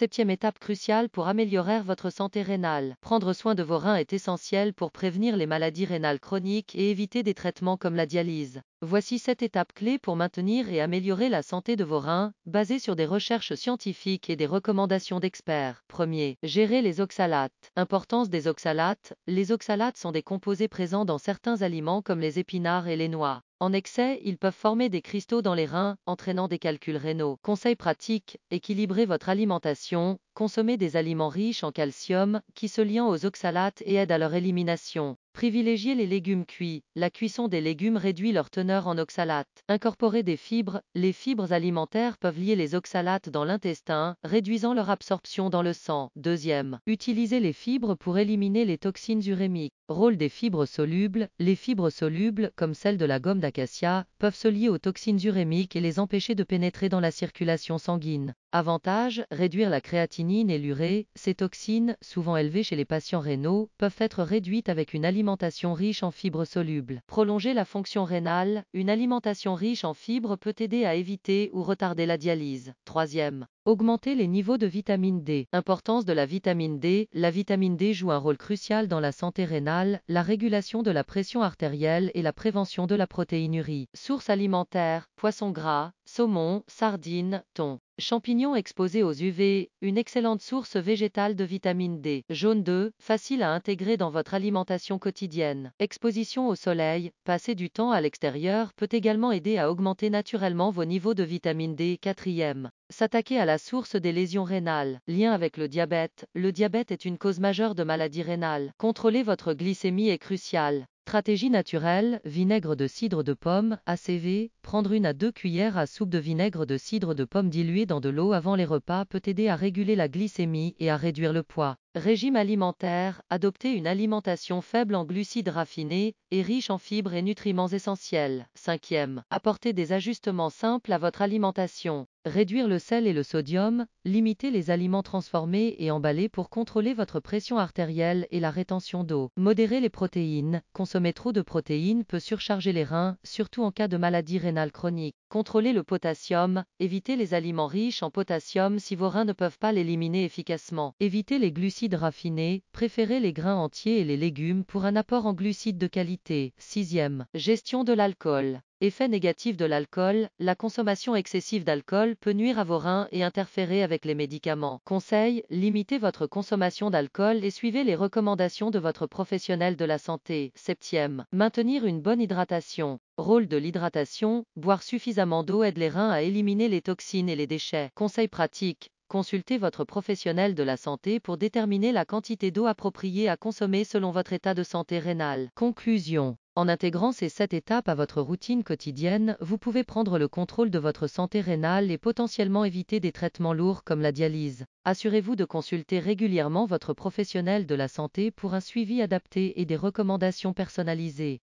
Septième étape cruciale pour améliorer votre santé rénale. Prendre soin de vos reins est essentiel pour prévenir les maladies rénales chroniques et éviter des traitements comme la dialyse. Voici 7 étapes clés pour maintenir et améliorer la santé de vos reins, basées sur des recherches scientifiques et des recommandations d'experts. Premier, gérer les oxalates. Importance des oxalates. Les oxalates sont des composés présents dans certains aliments comme les épinards et les noix. En excès, ils peuvent former des cristaux dans les reins, entraînant des calculs rénaux. Conseil pratique, équilibrez votre alimentation, consommez des aliments riches en calcium, qui se lient aux oxalates et aident à leur élimination. Privilégiez les légumes cuits. La cuisson des légumes réduit leur teneur en oxalates. Incorporez des fibres. Les fibres alimentaires peuvent lier les oxalates dans l'intestin, réduisant leur absorption dans le sang. Deuxième, utilisez les fibres pour éliminer les toxines urémiques. Rôle des fibres solubles. Les fibres solubles, comme celles de la gomme d'acacia, peuvent se lier aux toxines urémiques et les empêcher de pénétrer dans la circulation sanguine. Avantage, réduire la créatinine et l'urée. Ces toxines, souvent élevées chez les patients rénaux, peuvent être réduites avec une alimentation riche en fibres solubles. Prolonger la fonction rénale. Une alimentation riche en fibres peut aider à éviter ou retarder la dialyse. Troisième, augmenter les niveaux de vitamine D. Importance de la vitamine D. La vitamine D joue un rôle crucial dans la santé rénale, la régulation de la pression artérielle et la prévention de la protéinurie. Sources alimentaires, poissons gras, saumon, sardines, thon. Champignons exposés aux UV, une excellente source végétale de vitamine D. Jaune d'œuf, facile à intégrer dans votre alimentation quotidienne. Exposition au soleil, passer du temps à l'extérieur peut également aider à augmenter naturellement vos niveaux de vitamine D. Quatrième, s'attaquer à la source des lésions rénales. Lien avec le diabète. Le diabète est une cause majeure de maladies rénales. Contrôler votre glycémie est crucial. Stratégie naturelle, vinaigre de cidre de pomme, ACV, prendre 1 à 2 cuillères à soupe de vinaigre de cidre de pomme dilué dans de l'eau avant les repas peut aider à réguler la glycémie et à réduire le poids. Régime alimentaire, adopter une alimentation faible en glucides raffinés et riche en fibres et nutriments essentiels. Cinquième, apporter des ajustements simples à votre alimentation. Réduire le sel et le sodium, limiter les aliments transformés et emballés pour contrôler votre pression artérielle et la rétention d'eau. Modérer les protéines. Consommer trop de protéines peut surcharger les reins, surtout en cas de maladie rénale chronique. Contrôler le potassium. Évitez les aliments riches en potassium si vos reins ne peuvent pas l'éliminer efficacement. Évitez les glucides raffinés. Préférez les grains entiers et les légumes pour un apport en glucides de qualité. Sixième, gestion de l'alcool. Effet négatif de l'alcool, la consommation excessive d'alcool peut nuire à vos reins et interférer avec les médicaments. Conseil, limitez votre consommation d'alcool et suivez les recommandations de votre professionnel de la santé. Septième, maintenir une bonne hydratation. Rôle de l'hydratation, boire suffisamment d'eau aide les reins à éliminer les toxines et les déchets. Conseil pratique, consultez votre professionnel de la santé pour déterminer la quantité d'eau appropriée à consommer selon votre état de santé rénale. Conclusion. En intégrant ces 7 étapes à votre routine quotidienne, vous pouvez prendre le contrôle de votre santé rénale et potentiellement éviter des traitements lourds comme la dialyse. Assurez-vous de consulter régulièrement votre professionnel de la santé pour un suivi adapté et des recommandations personnalisées.